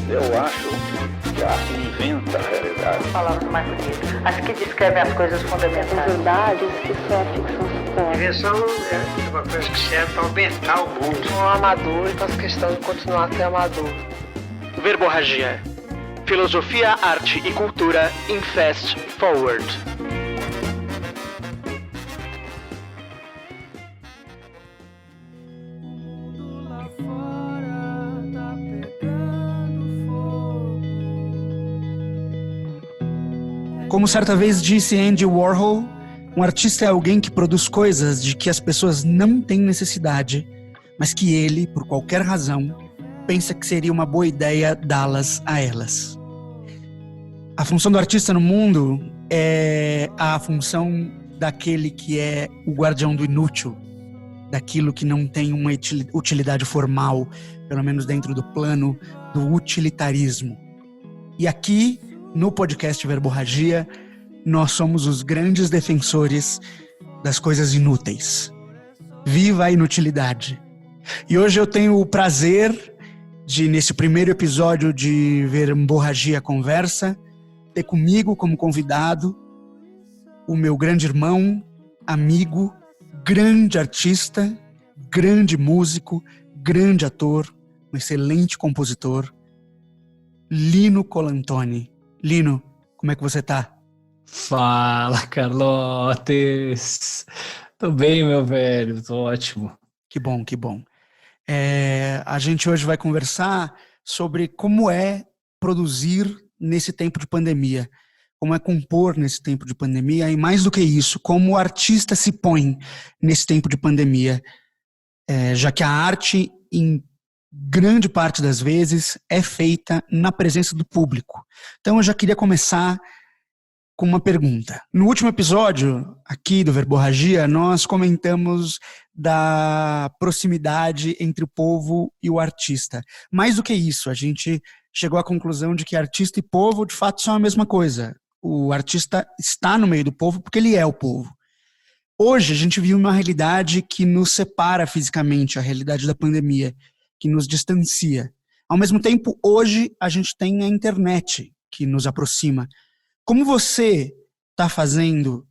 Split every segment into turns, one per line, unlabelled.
Eu acho que a arte inventa a realidade.
Palavras mais bonitas. As que descrevem as coisas fundamentais.
Verdades que só a ficção supõe.
Invenção é uma coisa que serve para aumentar o mundo.
Um amador e faço questão de continuar a ser amador.
Verborragia. Filosofia, arte e cultura em Fast Forward.
Como certa vez disse Andy Warhol, um artista é alguém que produz coisas de que as pessoas não têm necessidade, mas que ele, por qualquer razão, pensa que seria uma boa ideia dá-las a elas. A função do artista no mundo é a função daquele que é o guardião do inútil, daquilo que não tem uma utilidade formal, pelo menos dentro do plano do utilitarismo. E aqui, no podcast Verborragia, nós somos os grandes defensores das coisas inúteis. Viva a inutilidade! E hoje eu tenho o prazer de, nesse primeiro episódio de Verborragia Conversa, ter comigo como convidado o meu grande irmão, amigo, grande artista, grande músico, grande ator, um excelente compositor, Lino Colantoni. Lino, como é que você tá?
Fala, Carlotes! Tô bem, meu velho, tô ótimo.
Que bom, que bom. A gente hoje vai conversar sobre como é produzir nesse tempo de pandemia, como é compor nesse tempo de pandemia e, mais do que isso, como o artista se põe nesse tempo de pandemia, já que a arte, em grande parte das vezes, é feita na presença do público. Então eu já queria começar com uma pergunta. No último episódio aqui do Verborragia, nós comentamos da proximidade entre o povo e o artista. Mais do que isso, a gente chegou à conclusão de que artista e povo, de fato, são a mesma coisa. O artista está no meio do povo porque ele é o povo. Hoje, a gente vive uma realidade que nos separa fisicamente, a realidade da pandemia, que nos distancia. Ao mesmo tempo, hoje, a gente tem a internet que nos aproxima. Como você está fazendo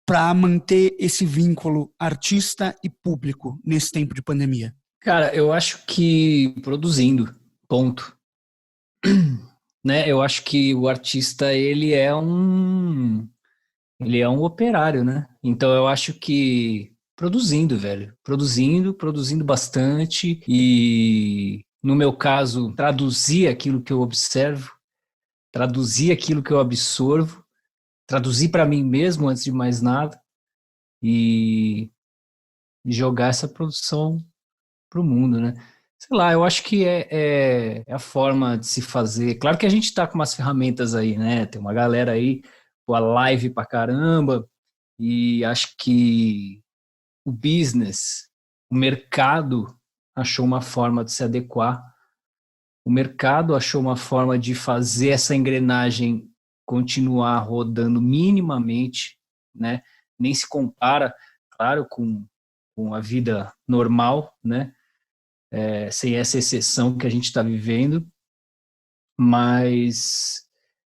para manter esse vínculo artista e público nesse tempo de pandemia?
Cara, eu acho que produzindo, ponto. Né? Eu acho que o artista, ele é um operário, né? Então eu acho que produzindo, velho. Produzindo bastante e, no meu caso, traduzir aquilo que eu observo, traduzir aquilo que eu absorvo, traduzir para mim mesmo antes de mais nada e jogar essa produção pro mundo, né? Sei lá, eu acho que é a forma de se fazer. Claro que a gente tá com umas ferramentas aí, né? Tem uma galera aí, a live pra caramba, e acho que o business, o mercado achou uma forma de se adequar. O mercado achou uma forma de fazer essa engrenagem continuar rodando minimamente, né? Nem se compara, claro, com a vida normal, né? Sem essa exceção que a gente está vivendo, mas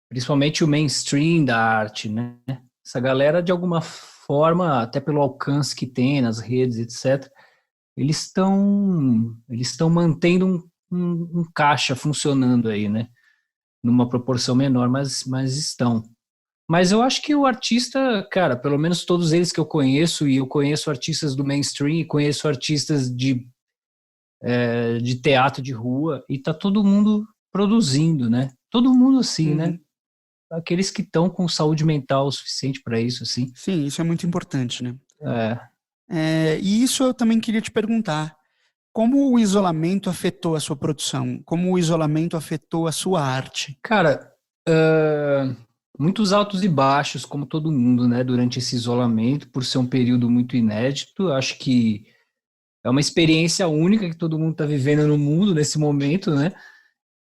principalmente o mainstream da arte, né? Essa galera, de alguma forma, até pelo alcance que tem nas redes, etc., eles estão mantendo um caixa funcionando aí, né? Numa proporção menor, mas estão. Mas eu acho que o artista, cara, pelo menos todos eles que eu conheço, e eu conheço artistas do mainstream, conheço artistas de teatro de rua, e tá todo mundo produzindo, né? Todo mundo assim, né? Aqueles que estão com saúde mental o suficiente para isso, assim.
Sim, isso é muito importante, né? E isso eu também queria te perguntar. Como o isolamento afetou a sua produção? Como o isolamento afetou a sua arte?
Cara, muitos altos e baixos, como todo mundo, né? Durante esse isolamento, por ser um período muito inédito, acho que é uma experiência única que todo mundo está vivendo no mundo nesse momento, né?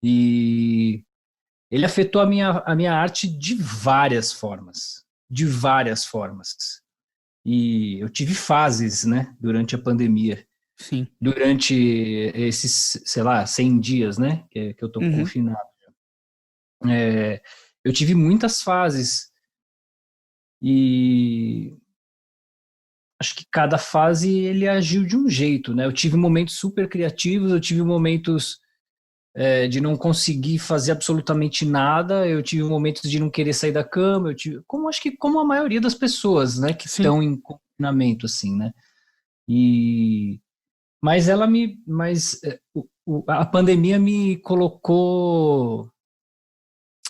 E ele afetou a minha arte de várias formas. De várias formas. E eu tive fases, né? Durante a pandemia.
Sim.
durante esses, sei lá, 100 dias, né, que eu tô confinado. Eu tive muitas fases e acho que cada fase ele agiu de um jeito, né? Eu tive momentos super criativos, eu tive momentos de não conseguir fazer absolutamente nada, eu tive momentos de não querer sair da cama, acho que como a maioria das pessoas, né, que
Sim.
estão em confinamento, assim, né? A pandemia me colocou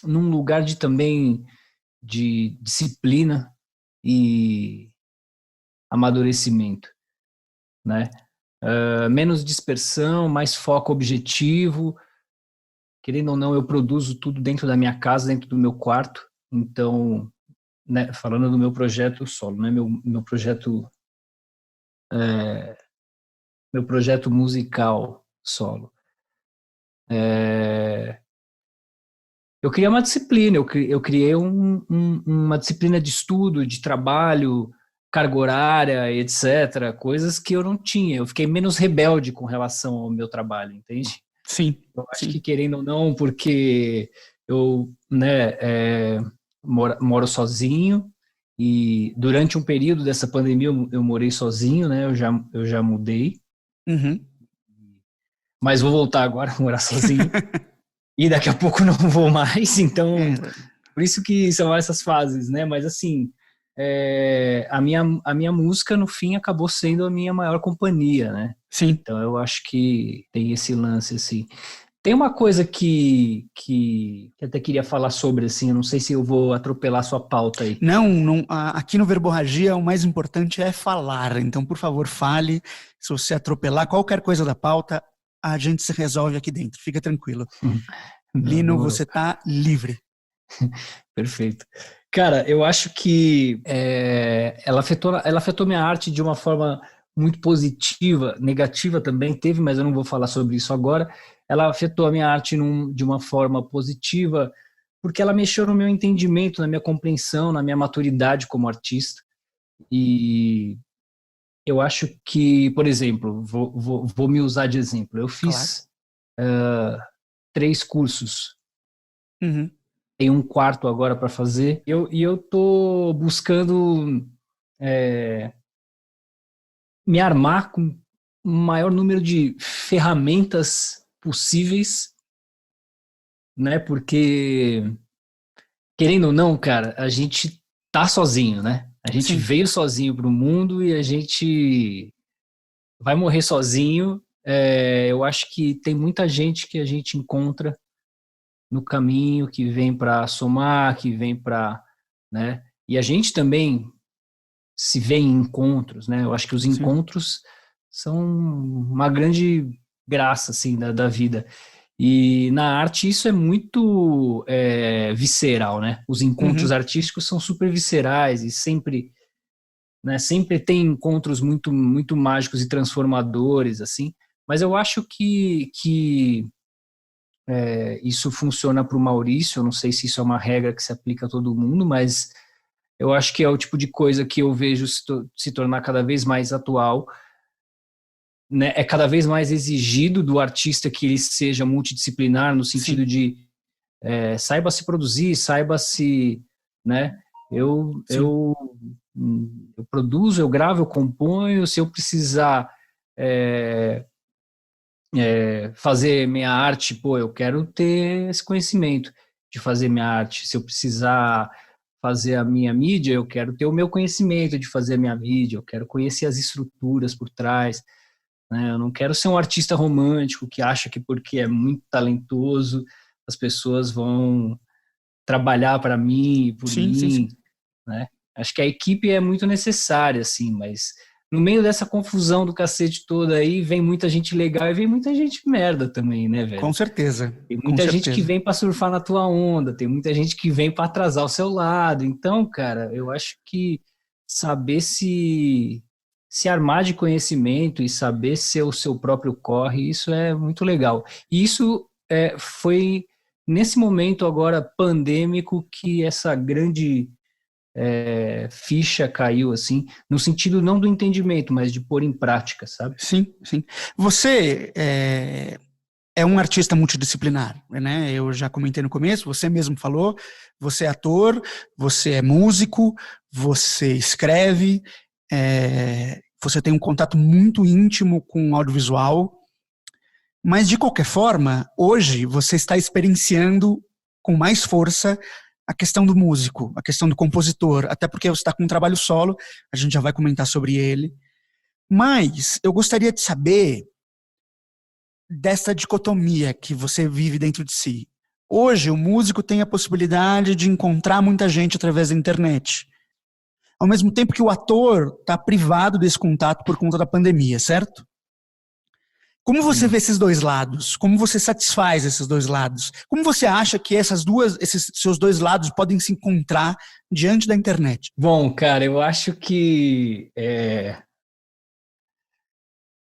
num lugar também de disciplina e amadurecimento, né? Menos dispersão, mais foco objetivo. Querendo ou não, eu produzo tudo dentro da minha casa, dentro do meu quarto. Então, né, falando do meu projeto solo, né, meu projeto musical solo. Eu criei uma disciplina, eu criei uma disciplina de estudo, de trabalho, carga horária, etc. Coisas que eu não tinha. Eu fiquei menos rebelde com relação ao meu trabalho, entende?
Sim.
Eu acho que, querendo ou não, porque eu, né, moro sozinho e durante um período dessa pandemia eu morei sozinho, né? Eu já mudei, mas vou voltar agora a morar sozinho. E daqui a pouco não vou mais, então por isso que são essas fases, né? Mas assim, a minha música no fim acabou sendo a minha maior companhia, né?
Sim.
Então eu acho que tem esse lance assim. Tem uma coisa que até queria falar sobre, assim, eu não sei se eu vou atropelar sua pauta aí.
Não, aqui no Verborragia o mais importante é falar, então por favor fale. Se você atropelar qualquer coisa da pauta, a gente se resolve aqui dentro, fica tranquilo. Lino, você tá livre.
Perfeito. Cara, eu acho que ela afetou minha arte de uma forma muito positiva, negativa também teve, mas eu não vou falar sobre isso agora. Ela afetou a minha arte de uma forma positiva, porque ela mexeu no meu entendimento, na minha compreensão, na minha maturidade como artista. E eu acho que, por exemplo, vou me usar de exemplo. Eu fiz 3 cursos. Tem um quarto agora para fazer. E eu tô buscando me armar com o maior número de ferramentas possíveis, né? Porque, querendo ou não, cara, a gente tá sozinho, né? A gente veio sozinho pro mundo e a gente vai morrer sozinho. Eu acho que tem muita gente que a gente encontra no caminho, que vem para somar, que vem para, né? E a gente também se vê em encontros, né? Eu acho que os encontros são uma grande graça, assim, da vida. E na arte isso é muito visceral, né? Os encontros artísticos são super viscerais e sempre, né, sempre tem encontros muito, muito mágicos e transformadores, assim. Mas eu acho que isso funciona para o Maurício. Eu não sei se isso é uma regra que se aplica a todo mundo, mas eu acho que é o tipo de coisa que eu vejo se tornar cada vez mais atual, né? É cada vez mais exigido do artista que ele seja multidisciplinar, no sentido de saiba se produzir, saiba se, né? Eu produzo, eu gravo, eu componho. Se eu precisar fazer minha arte, eu quero ter esse conhecimento de fazer minha arte. Se eu precisar fazer a minha mídia, eu quero ter o meu conhecimento de fazer a minha mídia, eu quero conhecer as estruturas por trás, né? Eu não quero ser um artista romântico que acha que porque é muito talentoso as pessoas vão trabalhar para mim e por mim, né? Acho que a equipe é muito necessária, assim, mas no meio dessa confusão do cacete toda aí, vem muita gente legal e vem muita gente merda também, né, velho?
Com certeza.
Tem muita gente que vem para surfar na tua onda, tem muita gente que vem para atrasar o seu lado. Então, cara, eu acho que saber se armar de conhecimento e saber ser o seu próprio corre, isso é muito legal. E isso foi nesse momento agora pandêmico que essa grande ficha caiu, assim, no sentido não do entendimento, mas de pôr em prática, sabe?
Sim, sim. Você é um artista multidisciplinar, né? Eu já comentei no começo, você mesmo falou, você é ator, você é músico, você escreve, você tem um contato muito íntimo com o audiovisual, mas de qualquer forma, hoje você está experienciando com mais força a questão do músico, a questão do compositor, até porque você está com um trabalho solo, a gente já vai comentar sobre ele, mas eu gostaria de saber dessa dicotomia que você vive dentro de si. Hoje, o músico tem a possibilidade de encontrar muita gente através da internet, ao mesmo tempo que o ator está privado desse contato por conta da pandemia, certo? Como você vê esses dois lados? Como você satisfaz esses dois lados? Como você acha que esses seus dois lados podem se encontrar diante da internet?
Bom, cara, eu acho que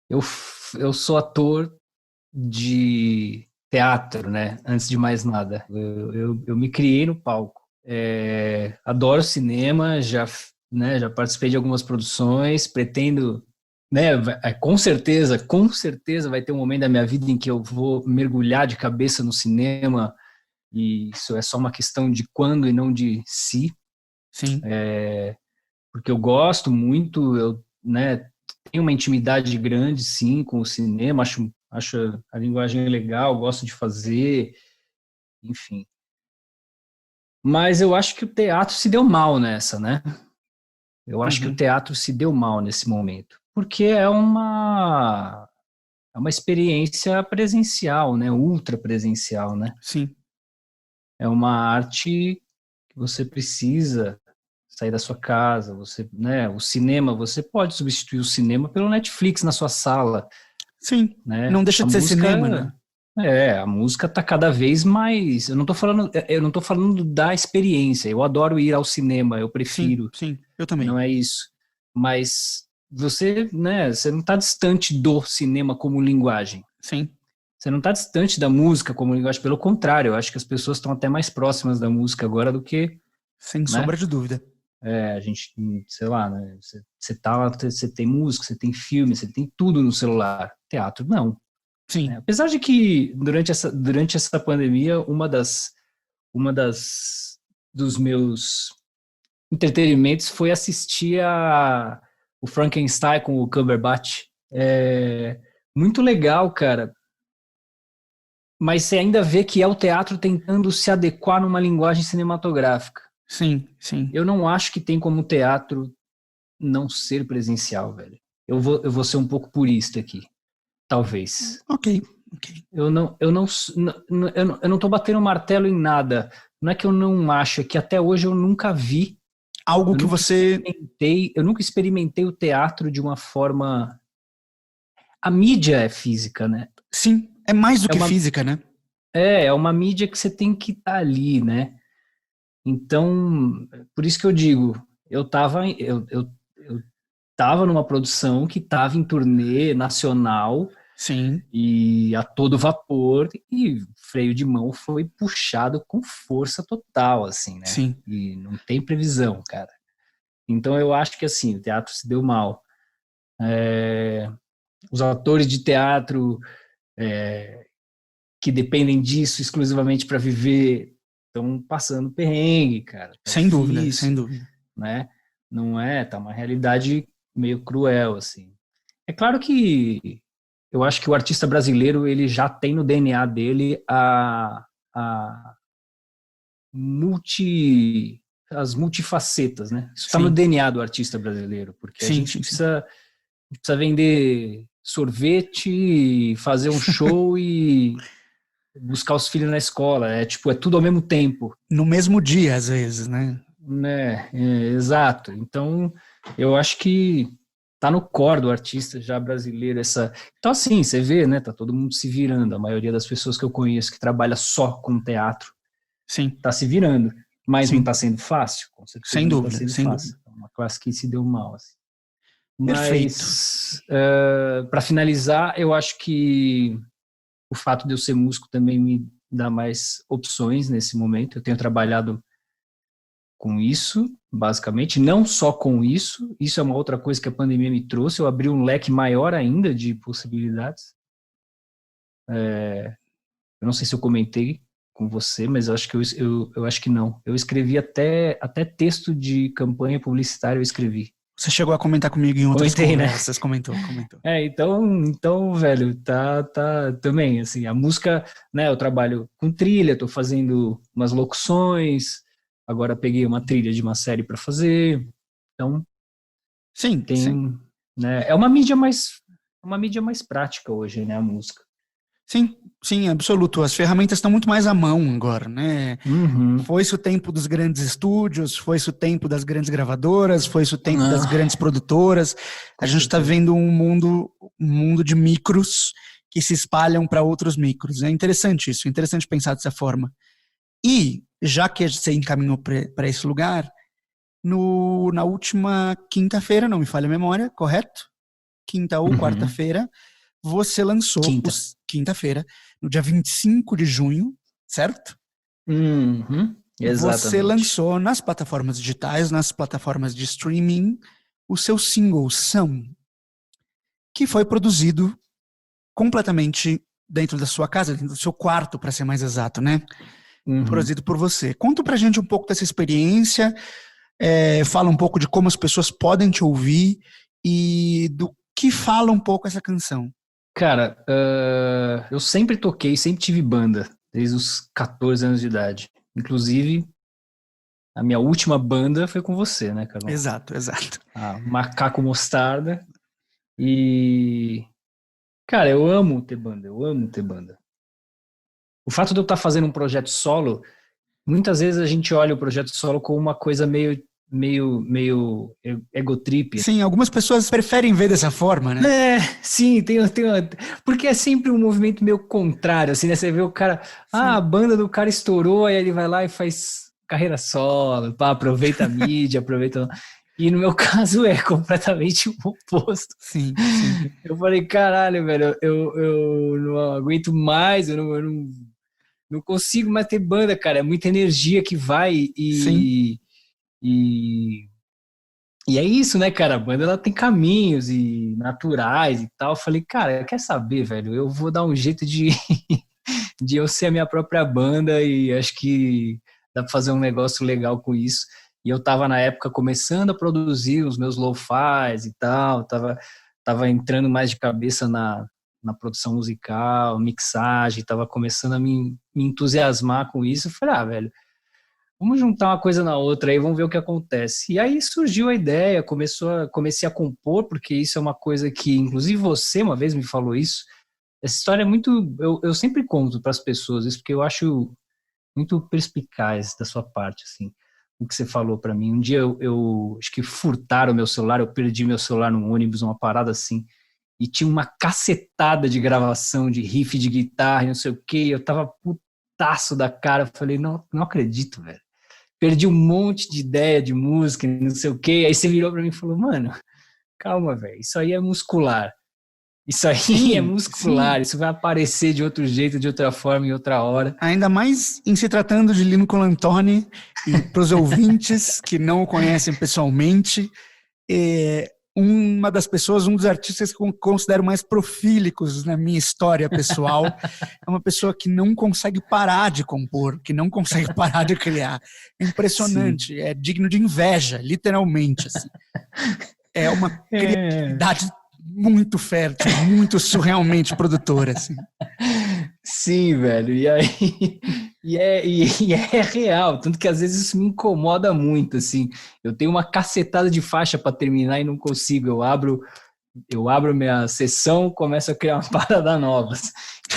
eu sou ator de teatro, né? Antes de mais nada. Eu me criei no palco. Adoro cinema, já participei de algumas produções, pretendo, né? Com certeza vai ter um momento da minha vida em que eu vou mergulhar de cabeça no cinema, e isso é só uma questão de quando e não de se.
Sim.
Porque eu gosto muito, né, tenho uma intimidade grande, sim, com o cinema, acho a linguagem legal, gosto de fazer, enfim. Mas eu acho que o teatro se deu mal nessa, né? Eu acho que o teatro se deu mal nesse momento, porque é uma experiência presencial, né? Ultra presencial, né?
Sim.
É uma arte que você precisa sair da sua casa, né? O cinema, você pode substituir o cinema pelo Netflix na sua sala.
Sim,
né?
não deixa de ser cinema, né?
A música tá cada vez mais... Eu não tô falando da experiência, eu adoro ir ao cinema, eu prefiro.
Sim, eu também.
Não é isso. Mas você, né, você não tá distante do cinema como linguagem.
Sim.
Você não tá distante da música como linguagem, pelo contrário, eu acho que as pessoas estão até mais próximas da música agora do que...
Sem sombra de dúvida.
A gente, sei lá, né, você tá lá, você tem música, você tem filme, você tem tudo no celular. Teatro, não.
Sim.
Apesar de que, durante essa pandemia, dos meus entretenimentos foi assistir o Frankenstein com o Cumberbatch. Muito legal, cara. Mas você ainda vê que é o teatro tentando se adequar numa linguagem cinematográfica.
Sim, sim.
Eu não acho que tem como teatro não ser presencial, velho. Eu vou ser um pouco purista aqui. Talvez.
Ok.
Eu não tô batendo martelo em nada. Não é que eu não acho, é que até hoje eu nunca vi
algo que você...
Eu nunca experimentei o teatro de uma forma... A mídia é física, né?
Sim, é mais do que física, né?
É uma mídia que você tem que estar ali, né? Então, por isso que eu digo, eu tava numa produção que tava em turnê nacional.
Sim.
E a todo vapor, e freio de mão foi puxado com força total, assim, né?
Sim.
E não tem previsão, cara. Então eu acho que, assim, o teatro se deu mal. Os atores de teatro que dependem disso exclusivamente para viver estão passando perrengue, cara.
Sem dúvida.
Né? Não tá uma realidade meio cruel, assim. É claro que eu acho que o artista brasileiro, ele já tem no DNA dele as multifacetas, né? Isso está no DNA do artista brasileiro, porque a gente precisa vender sorvete, fazer um show e buscar os filhos na escola. É tudo ao mesmo tempo.
No mesmo dia, às vezes, né?
Exato. Então, eu acho que tá no core do artista já brasileiro Então, assim, você vê, né? Tá todo mundo se virando. A maioria das pessoas que eu conheço que trabalha só com teatro tá se virando. Mas não tá sendo fácil, com certeza.
Sem dúvida,
tá sendo
sem
fácil.
dúvida.
É uma classe que se deu mal, assim.
Perfeito.
Mas, para finalizar, eu acho que o fato de eu ser músico também me dá mais opções nesse momento. Eu tenho trabalhado com isso, basicamente, não só com isso é uma outra coisa que a pandemia me trouxe, eu abri um leque maior ainda de possibilidades. Eu não sei se eu comentei com você, mas eu acho que eu acho que não. Eu escrevi até texto de campanha publicitária, eu escrevi.
Você chegou a comentar comigo em outras
Comentei,
conversas, né? Comentou.
Então, velho, tá também, assim, a música, né, eu trabalho com trilha, tô fazendo umas locuções, agora peguei uma trilha de uma série para fazer, então,
Sim.
né, é uma mídia mais prática hoje, né, a música.
Sim, absoluto. As ferramentas estão muito mais à mão agora, né?
Uhum.
Foi-se o tempo dos grandes estúdios, foi-se o tempo das grandes gravadoras, foi-se o tempo das grandes produtoras. A gente está vendo um mundo de micros que se espalham para outros micros. É interessante isso, é interessante pensar dessa forma. E, já que você encaminhou para esse lugar, na última quinta-feira, não me falha a memória, correto? Quinta ou quarta-feira, você lançou, quinta-feira, no dia 25 de junho, certo?
Exatamente.
Você lançou nas plataformas digitais, nas plataformas de streaming, o seu single São, que foi produzido completamente dentro da sua casa, dentro do seu quarto, para ser mais exato, né? Produzido por você. Conta pra gente um pouco dessa experiência, fala um pouco de como as pessoas podem te ouvir e do que fala um pouco essa canção.
Cara, eu sempre toquei, sempre tive banda, desde os 14 anos de idade. Inclusive, a minha última banda foi com você, né, Carol?
Exato.
A Macaco Mostarda. E, cara, eu amo ter banda. O fato de eu estar fazendo um projeto solo, muitas vezes a gente olha o projeto solo como uma coisa meio egotrip.
Sim, algumas pessoas preferem ver dessa forma, né?
Sim, porque é sempre um movimento meio contrário, assim, né? Você vê o cara, a banda do cara estourou, aí ele vai lá e faz carreira solo, aproveita a mídia, E no meu caso é completamente o oposto.
Sim.
Eu falei, caralho, velho, eu não aguento mais, eu não consigo mais ter banda, cara, é muita energia que vai E é isso, né, cara? A banda ela tem caminhos e naturais e tal. Eu falei, cara, quer saber, velho? Eu vou dar um jeito de eu ser a minha própria banda e acho que dá pra fazer um negócio legal com isso. E eu tava, na época, começando a produzir os meus lo-fis e tal. Tava entrando mais de cabeça na produção musical, mixagem. Tava começando a me entusiasmar com isso. Eu falei, velho, vamos juntar uma coisa na outra aí, vamos ver o que acontece. E aí surgiu a ideia, comecei a compor, porque isso é uma coisa que, inclusive você uma vez me falou isso. Essa história é muito... Eu sempre conto para as pessoas isso, porque eu acho muito perspicaz da sua parte, assim, o que você falou para mim. Um dia eu acho que furtaram o meu celular, eu perdi meu celular num ônibus, uma parada assim, e tinha uma cacetada de gravação, de riff de guitarra, não sei o quê, eu tava putaço da cara, eu falei, não acredito, velho. Perdi um monte de ideia de música, não sei o quê. Aí você virou pra mim e falou, mano, calma, velho, isso aí é muscular. Isso vai aparecer de outro jeito, de outra forma, em outra hora.
Ainda mais em se tratando de Lino Colantoni, e pros ouvintes que não o conhecem pessoalmente, uma das pessoas, um dos artistas que eu considero mais profílicos na minha história pessoal, é uma pessoa que não consegue parar de compor, que não consegue parar de criar. É impressionante, Sim. É digno de inveja, literalmente. Assim. É uma criatividade muito fértil, muito surrealmente produtora. Assim.
Sim, velho, e é real, tanto que às vezes isso me incomoda muito, assim, eu tenho uma cacetada de faixa para terminar e não consigo, eu abro minha sessão, começo a criar uma parada nova,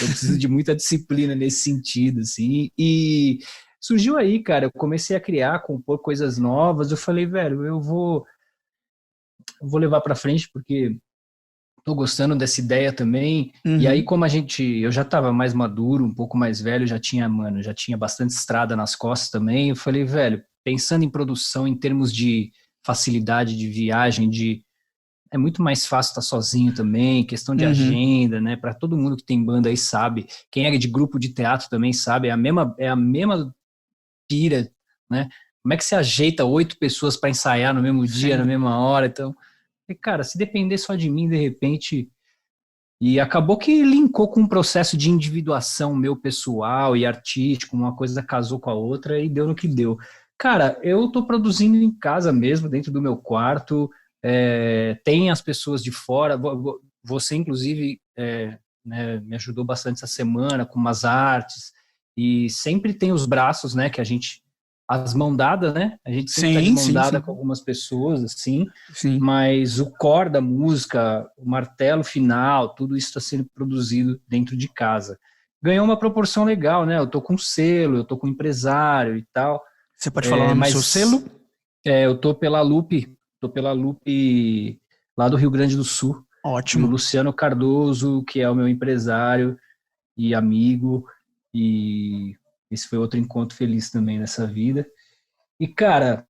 eu preciso de muita disciplina nesse sentido, assim, e surgiu aí, cara, eu comecei a criar, compor coisas novas, eu falei, velho, eu vou levar para frente, porque tô gostando dessa ideia também, E aí como eu já tava mais maduro, um pouco mais velho, já tinha bastante estrada nas costas também, eu falei, velho, pensando em produção, em termos de facilidade de viagem, é muito mais fácil estar sozinho também, questão de agenda, né, para todo mundo que tem banda aí sabe, quem é de grupo de teatro também sabe, é a mesma pira, né, Como é que você ajeita 8 pessoas para ensaiar no mesmo dia, na mesma hora? Então, cara, se depender só de mim, de repente... E acabou que linkou com um processo de individuação meu pessoal e artístico, uma coisa casou com a outra e deu no que deu. Cara, eu tô produzindo em casa mesmo, dentro do meu quarto, tem as pessoas de fora, você inclusive né, me ajudou bastante essa semana com umas artes, e sempre tem os braços, né, que a gente... As mãos dadas, né? A gente sempre tá de mão dada com algumas pessoas, assim.
Sim.
Mas o core da música, o martelo final, tudo isso está sendo produzido dentro de casa. Ganhou uma proporção legal, né? Eu tô com selo, eu tô com empresário e tal.
Você pode falar o nome do seu selo?
Eu tô pela Loop lá do Rio Grande do Sul.
Ótimo.
O Luciano Cardoso, que é o meu empresário e amigo, e... Esse foi outro encontro feliz também nessa vida. E, cara,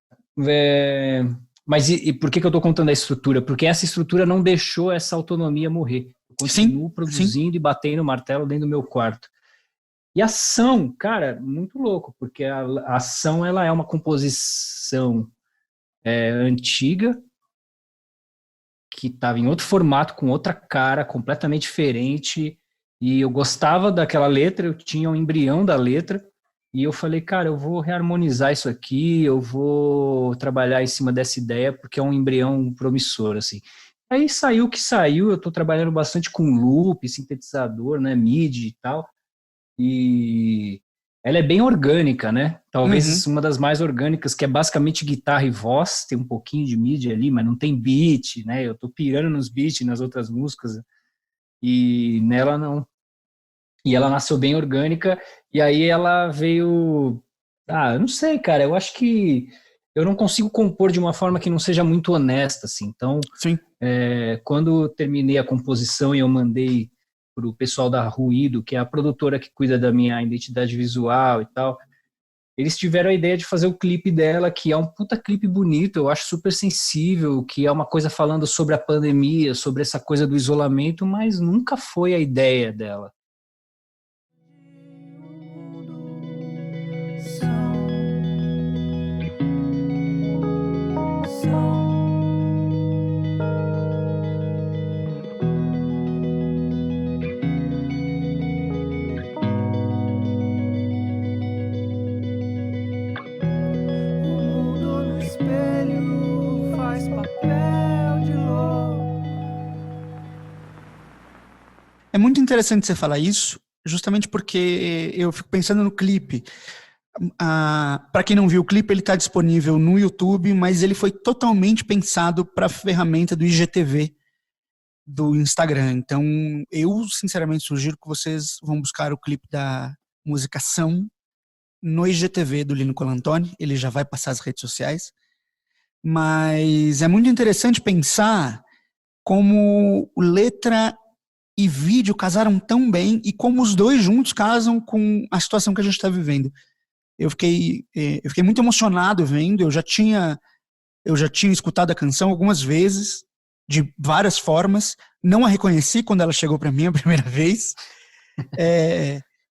mas e por que eu tô contando a estrutura? Porque essa estrutura não deixou essa autonomia morrer. Eu continuo produzindo e batendo o martelo dentro do meu quarto. E a ação, cara, muito louco, porque a ação, ela é uma composição antiga, que estava em outro formato, com outra cara, completamente diferente, e eu gostava daquela letra, eu tinha um embrião da letra, e eu falei, cara, eu vou reharmonizar isso aqui, eu vou trabalhar em cima dessa ideia, porque é um embrião promissor, assim. Aí saiu o que saiu, eu estou trabalhando bastante com loop, sintetizador, né, MIDI e tal, e ela é bem orgânica, né? Talvez uma das mais orgânicas, que é basicamente guitarra e voz, tem um pouquinho de MIDI ali, mas não tem beat, né? Eu tô pirando nos beats nas outras músicas, e nela não. E ela nasceu bem orgânica, e aí ela veio... eu não sei, cara, eu acho que eu não consigo compor de uma forma que não seja muito honesta, assim. Então, quando eu terminei a composição e eu mandei pro pessoal da Ruído, que é a produtora que cuida da minha identidade visual e tal, eles tiveram a ideia de fazer o clipe dela, que é um puta clipe bonito, eu acho super sensível, que é uma coisa falando sobre a pandemia, sobre essa coisa do isolamento, mas nunca foi a ideia dela.
É muito interessante você falar isso, justamente porque eu fico pensando no clipe. Para quem não viu o clipe, ele está disponível no YouTube, mas ele foi totalmente pensado para a ferramenta do IGTV do Instagram. Então, eu sinceramente sugiro que vocês vão buscar o clipe da música São no IGTV do Lino Colantoni. Ele já vai passar as redes sociais. Mas é muito interessante pensar como letra e vídeo casaram tão bem e como os dois juntos casam com a situação que a gente está vivendo. Eu fiquei muito emocionado vendo, eu já tinha escutado a canção algumas vezes, de várias formas, não a reconheci quando ela chegou para mim a primeira vez,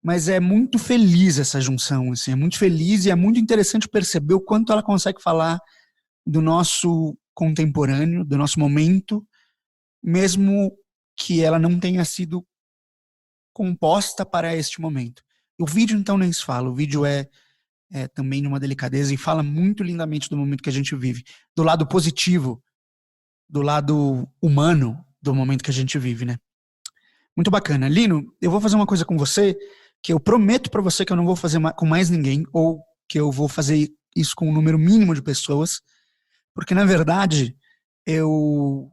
mas é muito feliz essa junção, assim, é muito feliz e é muito interessante perceber o quanto ela consegue falar do nosso contemporâneo, do nosso momento, mesmo que ela não tenha sido composta para este momento. O vídeo, então, nem se fala. O vídeo é também numa delicadeza e fala muito lindamente do momento que a gente vive. Do lado positivo, do lado humano do momento que a gente vive, né? Muito bacana. Lino, eu vou fazer uma coisa com você que eu prometo para você que eu não vou fazer com mais ninguém, ou que eu vou fazer isso com um número mínimo de pessoas, porque, na verdade, eu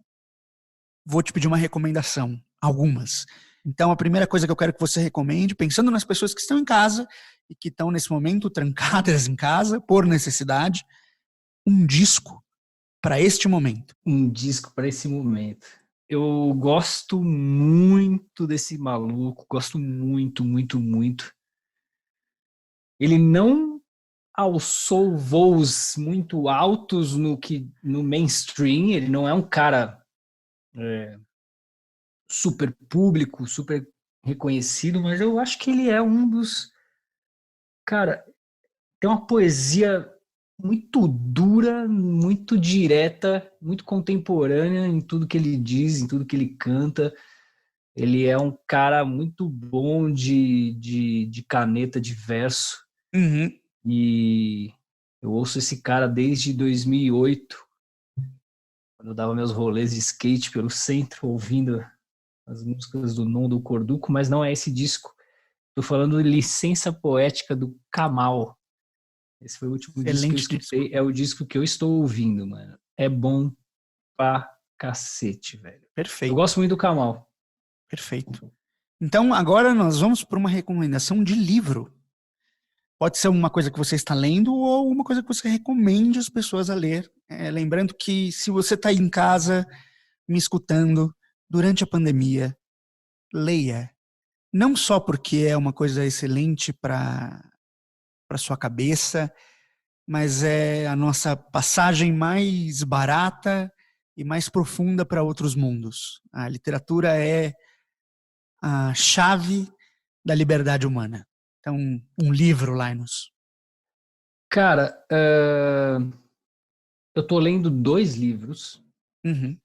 vou te pedir uma recomendação, algumas. Então, a primeira coisa que eu quero que você recomende, pensando nas pessoas que estão em casa e que estão, nesse momento, trancadas em casa, por necessidade, um disco para este momento.
Um disco para esse momento. Eu gosto muito desse maluco, gosto muito, muito, muito. Ele não alçou voos muito altos no mainstream, ele não é um cara super público, super reconhecido, mas eu acho que ele é um dos... Cara, tem uma poesia muito dura, muito direta, muito contemporânea em tudo que ele diz, em tudo que ele canta. Ele é um cara muito bom de caneta, de verso.
Uhum.
E eu ouço esse cara desde 2008, quando eu dava meus rolês de skate pelo centro, ouvindo as músicas do Non do Corduco, mas não é esse disco. Tô falando de Licença Poética do Kamal. Esse foi o último
Excelente
disco que eu escutei. É o disco que eu estou ouvindo, mano. É bom pra cacete, velho.
Perfeito.
Eu gosto muito do Kamal.
Perfeito. Então, agora nós vamos para uma recomendação de livro. Pode ser uma coisa que você está lendo ou uma coisa que você recomende as pessoas a ler. Lembrando que se você está em casa me escutando durante a pandemia, leia. Não só porque é uma coisa excelente para sua cabeça, mas é a nossa passagem mais barata e mais profunda para outros mundos. A literatura é a chave da liberdade humana. Então, um livro, Linus.
Cara, eu tô lendo 2 livros.
Uhum.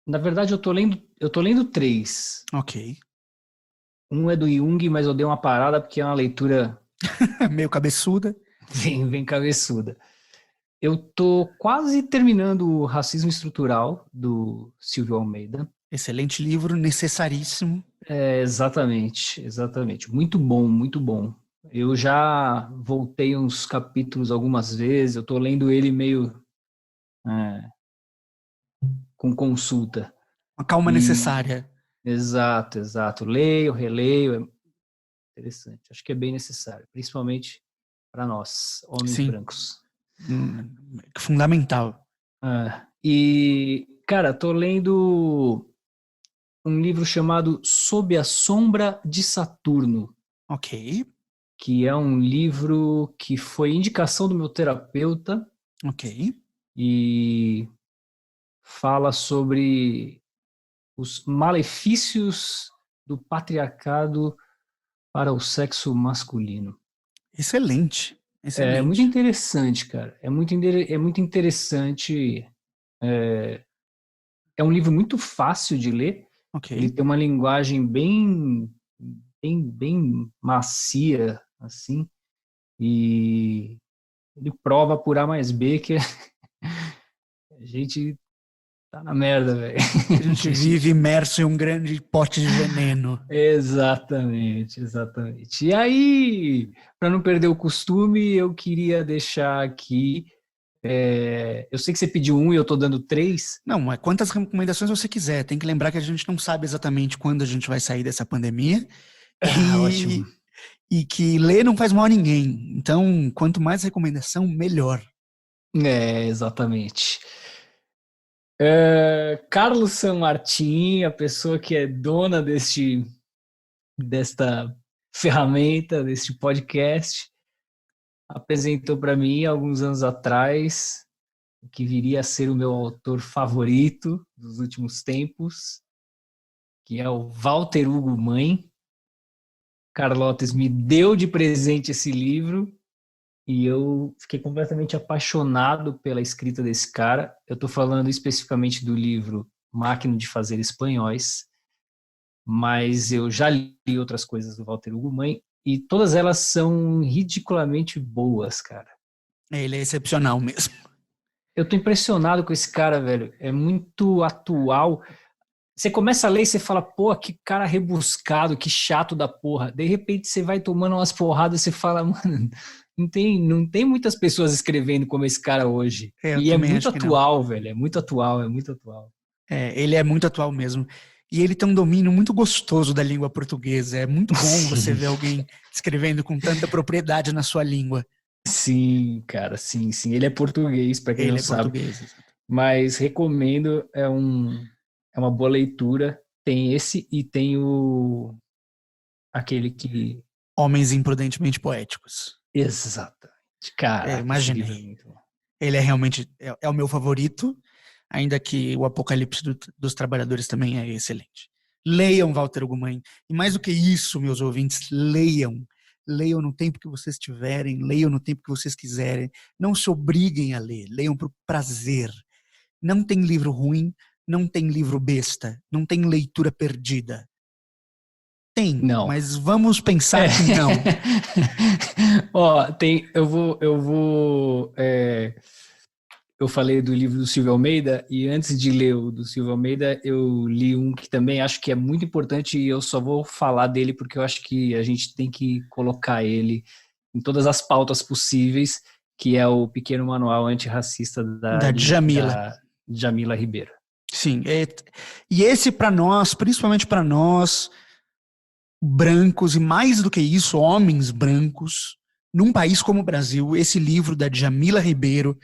Na verdade, eu tô lendo 3.
Ok.
Um é do Jung, mas eu dei uma parada porque é uma leitura
Meio cabeçuda.
bem cabeçuda. Eu tô quase terminando o Racismo Estrutural, do Silvio Almeida.
Excelente livro, necessaríssimo.
Exatamente. Muito bom, muito bom. Eu já voltei uns capítulos algumas vezes, eu tô lendo ele meio com consulta.
Uma calma necessária.
Exato. Leio, releio, é interessante. Acho que é bem necessário, principalmente para nós, homens
Sim.
brancos.
Fundamental.
E, cara, tô lendo um livro chamado Sob a Sombra de Saturno,
Ok.
que é um livro que foi indicação do meu terapeuta
Ok.
e fala sobre os malefícios do patriarcado para o sexo masculino.
Excelente.
É muito interessante, cara. É muito interessante. É um livro muito fácil de ler.
Ok.
Ele tem uma linguagem bem macia, assim. E ele prova por A mais B que a gente tá na merda, velho.
A gente vive imerso em um grande pote de veneno.
Exatamente. E aí, para não perder o costume, eu queria deixar aqui. Eu sei que você pediu 1 e eu tô dando 3.
Não, mas quantas recomendações você quiser. Tem que lembrar que a gente não sabe exatamente quando a gente vai sair dessa pandemia.
Ótimo.
E que ler não faz mal a ninguém. Então, quanto mais recomendação, melhor.
Exatamente. Carlos Sanmartin, a pessoa que é dona desta ferramenta, deste podcast, apresentou para mim alguns anos atrás o que viria a ser o meu autor favorito dos últimos tempos, que é o Walter Hugo Mãe. Carlotes me deu de presente esse livro e eu fiquei completamente apaixonado pela escrita desse cara. Eu estou falando especificamente do livro Máquina de Fazer Espanhóis, mas eu já li outras coisas do Walter Hugo Mãe e todas elas são ridiculamente boas, cara.
Ele é excepcional mesmo.
Eu tô impressionado com esse cara, velho. É muito atual. Você começa a ler e você fala, pô, que cara rebuscado, que chato da porra. De repente você vai tomando umas porradas e você fala, mano, não tem muitas pessoas escrevendo como esse cara hoje. E é muito atual, velho. É muito atual.
Ele é muito atual mesmo. E ele tem um domínio muito gostoso da língua portuguesa. É muito bom você ver alguém escrevendo com tanta propriedade na sua língua.
Sim, cara, sim. Ele é português, para quem não sabe. Português. Mas recomendo, é uma boa leitura. Tem esse e tem aquele que...
Homens Imprudentemente Poéticos.
Exatamente. Cara,
imaginei. Ele é realmente o meu favorito, ainda que o Apocalipse dos Trabalhadores também é excelente. Leiam Walter Hugo Mãe. E mais do que isso, meus ouvintes, leiam Leiam no tempo que vocês tiverem, leiam no tempo que vocês quiserem. Não se obriguem a ler, leiam por prazer. Não tem livro ruim, não tem livro besta, não tem leitura perdida. Tem,
Não.
mas vamos pensar que não.
Ó, eu falei do livro do Silvio Almeida, e antes de ler o do Silvio Almeida, eu li um que também acho que é muito importante, e eu só vou falar dele porque eu acho que a gente tem que colocar ele em todas as pautas possíveis, que é o Pequeno Manual Antirracista
Da Djamila.
da Djamila Ribeiro.
Sim, e esse para nós, principalmente para nós, brancos, e mais do que isso, homens brancos, num país como o Brasil, esse livro da Djamila Ribeiro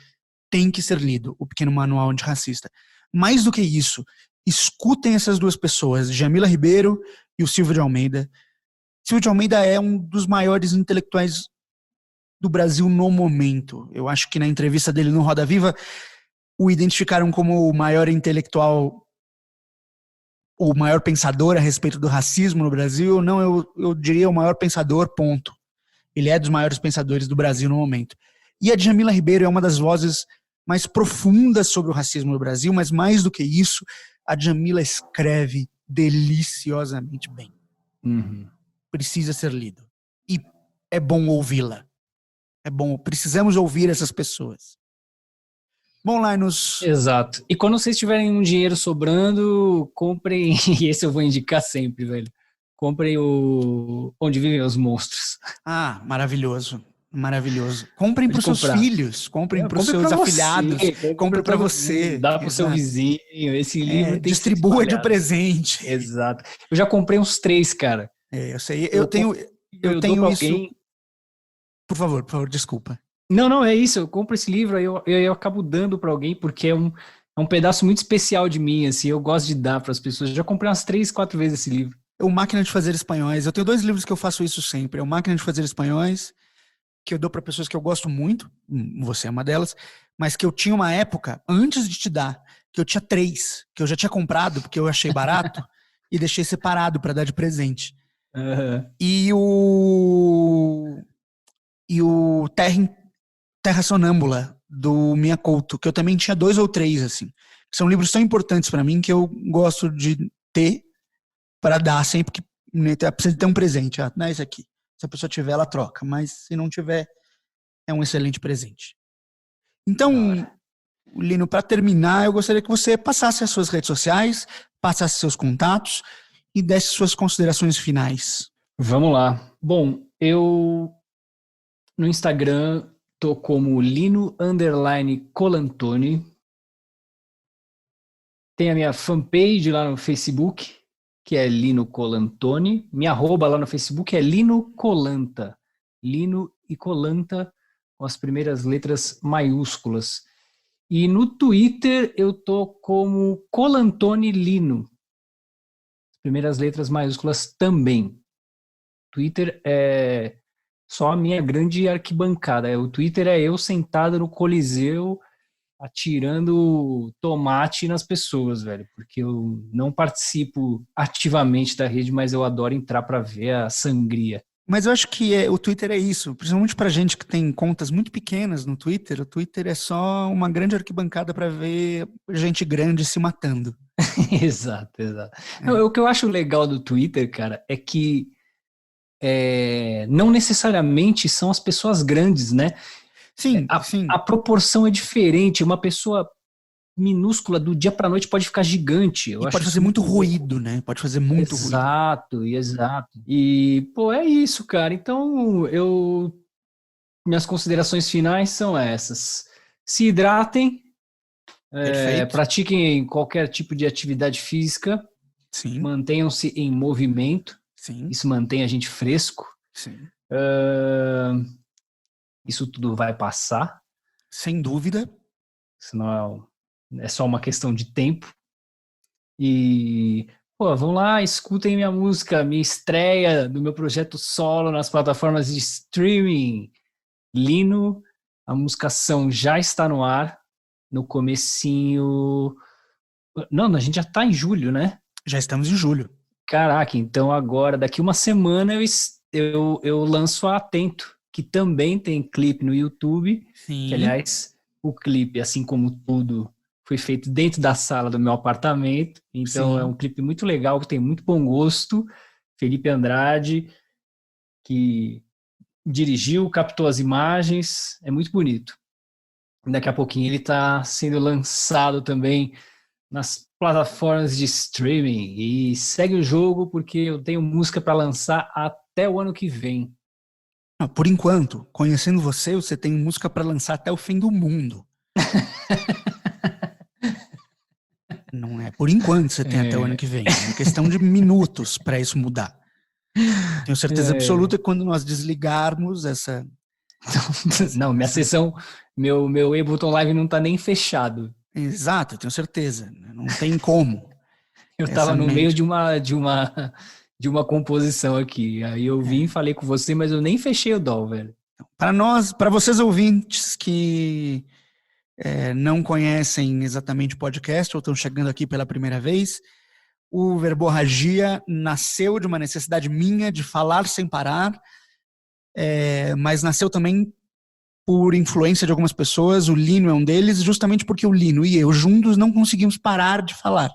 tem que ser lido, o Pequeno Manual Antirracista. Mais do que isso, escutem essas duas pessoas, Djamila Ribeiro e o Silvio de Almeida. Silvio de Almeida é um dos maiores intelectuais do Brasil no momento. Eu acho que na entrevista dele no Roda Viva, o identificaram como o maior intelectual, o maior pensador a respeito do racismo no Brasil. Não, eu diria o maior pensador, ponto. Ele é dos maiores pensadores do Brasil no momento. E a Djamila Ribeiro é uma das vozes mais profundas sobre o racismo no Brasil, mas mais do que isso, a Djamila escreve deliciosamente bem.
Uhum.
Precisa ser lido. E é bom ouvi-la. É bom, precisamos ouvir essas pessoas. Bom, Linus.
Exato. E quando vocês tiverem um dinheiro sobrando, comprem, e esse eu vou indicar sempre, velho. Comprem o Onde Vivem os Monstros.
Ah, maravilhoso. Maravilhoso. Comprem para os seus
comprar.
filhos, comprem para os
Compre
seus
pra
afilhados,
você,
compre para você.
Dá para o seu
Exato.
vizinho. Esse livro tem que ser
distribua de
espalhado.
presente.
Exato. Eu já comprei uns 3, cara.
Eu sei. Eu tenho
dou pra
isso.
alguém.
Por favor, desculpa.
Não, é isso. Eu compro esse livro, aí eu acabo dando para alguém, porque é um pedaço muito especial de mim, assim. Eu gosto de dar para as pessoas. Eu já comprei umas 3, 4 vezes esse livro.
O Máquina de Fazer Espanhóis. Eu tenho 2 livros que eu faço isso sempre. É o Máquina de Fazer Espanhóis, que eu dou para pessoas que eu gosto muito, você é uma delas, mas que eu tinha uma época, antes de te dar, que eu tinha 3, que eu já tinha comprado, porque eu achei barato, e deixei separado para dar de presente.
Uhum.
E o Terra Sonâmbula, do Mia Couto, que eu também tinha 2 ou 3, assim. Que são livros tão importantes para mim que eu gosto de ter para dar sempre que precisa ter um presente. Não é esse aqui. Se a pessoa tiver, ela troca. Mas se não tiver, é um excelente presente. Então, Lino, para terminar, eu gostaria que você passasse as suas redes sociais, passasse seus contatos e desse suas considerações finais.
Vamos lá. Bom, eu no Instagram tô como Lino_Colantoni. Tem a minha fanpage lá no Facebook, que é Lino Colantoni. Minha arroba lá no Facebook é Lino Colanta. Lino e Colanta com as primeiras letras maiúsculas. E no Twitter eu tô como Colantoni Lino. As primeiras letras maiúsculas também. Twitter é só a minha grande arquibancada. O Twitter é eu sentado no Coliseu atirando tomate nas pessoas, velho, porque eu não participo ativamente da rede, mas eu adoro entrar para ver a sangria.
Mas eu acho que o Twitter é isso, principalmente pra gente que tem contas muito pequenas no Twitter. O Twitter é só uma grande arquibancada para ver gente grande se matando.
Exato. O que eu acho legal do Twitter, cara, é que não necessariamente são as pessoas grandes, né?
Sim,
a proporção é diferente. Uma pessoa minúscula do dia pra noite pode ficar gigante.
E pode fazer muito ruído, né? Pode fazer muito ruído.
Exato. E, pô, é isso, cara. Então, minhas considerações finais são essas. Se hidratem, pratiquem qualquer tipo de atividade física,
Sim.
Mantenham-se em movimento.
Sim.
Isso mantém a gente fresco.
Sim.
Isso tudo vai passar.
Sem dúvida.
Senão é só uma questão de tempo. E, pô, vão lá, escutem minha música, minha estreia do meu projeto solo nas plataformas de streaming. Lino, a musicação já está no ar. No comecinho... Não, a gente já está em julho, né?
Já estamos em julho.
Caraca, então agora, daqui uma semana, eu eu lanço a Atento, que também tem clipe no YouTube.
Sim.
Que, aliás, o clipe, assim como tudo, foi feito dentro da sala do meu apartamento. Então,
Sim.
é um clipe muito legal, que tem muito bom gosto. Felipe Andrade, que dirigiu, captou as imagens. É muito bonito. Daqui a pouquinho ele está sendo lançado também nas plataformas de streaming. E segue o jogo, porque eu tenho música para lançar até o ano que vem.
Não, por enquanto, conhecendo você tem música para lançar até o fim do mundo. Não é? Por enquanto você tem até o ano que vem. É uma questão de minutos para isso mudar. Tenho certeza absoluta que quando nós desligarmos essa...
Não, minha sessão, meu Ableton Live não tá nem fechado.
Exato, eu tenho certeza. Não tem como.
Eu tava no meio de uma composição aqui. Aí eu vim e falei com você, mas eu nem fechei o DAW, velho.
Para vocês ouvintes que não conhecem exatamente o podcast ou estão chegando aqui pela primeira vez, o Verborragia nasceu de uma necessidade minha de falar sem parar, mas nasceu também por influência de algumas pessoas. O Lino é um deles, justamente porque o Lino e eu juntos não conseguimos parar de falar.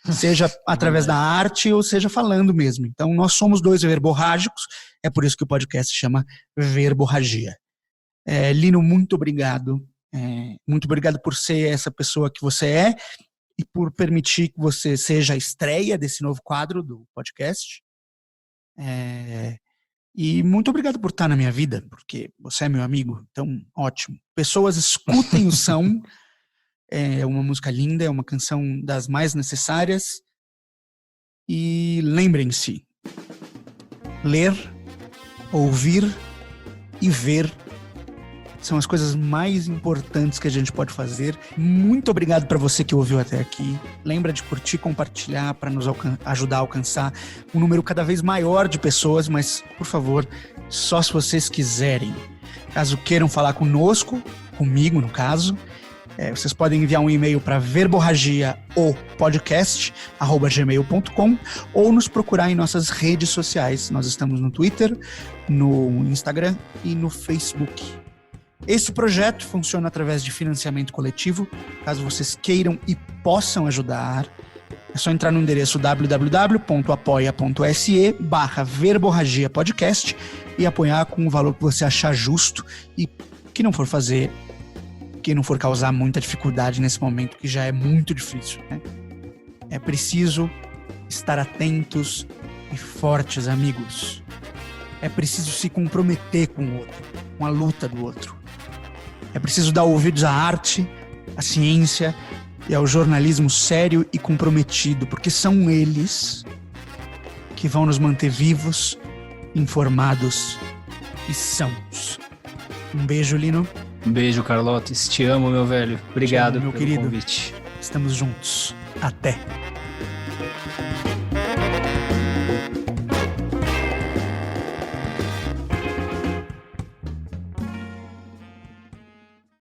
Seja através da arte ou seja falando mesmo. Então nós somos dois verborrágicos, é por isso que o podcast se chama Verborragia. Lino, muito obrigado. Muito obrigado por ser essa pessoa que você é e por permitir que você seja a estreia desse novo quadro do podcast. E muito obrigado por estar na minha vida, porque você é meu amigo, então ótimo. Pessoas, escutem o São. É uma música linda, é uma canção das mais necessárias. E lembrem-se, ler, ouvir e ver são as coisas mais importantes que a gente pode fazer. Muito obrigado para você que ouviu até aqui. Lembra de curtir, compartilhar para nos ajudar a alcançar um número cada vez maior de pessoas, mas, por favor, só se vocês quiserem. Caso queiram falar conosco, comigo no caso, vocês podem enviar um e-mail para verborragia.podcast@gmail.com ou nos procurar em nossas redes sociais. Nós estamos no Twitter, no Instagram e no Facebook. Esse projeto funciona através de financiamento coletivo. Caso vocês queiram e possam ajudar, é só entrar no endereço www.apoia.se/verborragia-podcast e apoiar com o valor que você achar justo e que não for causar muita dificuldade nesse momento, que já é muito difícil, né? É preciso estar atentos e fortes, amigos. É preciso se comprometer com o outro, com a luta do outro. É preciso dar ouvidos à arte, à ciência e ao jornalismo sério e comprometido, porque são eles que vão nos manter vivos, informados e sãos. Um beijo, Lino.
Um beijo, Carlotes. Te amo, meu velho. Obrigado,
meu
pelo
querido.
convite.
Estamos juntos. Até.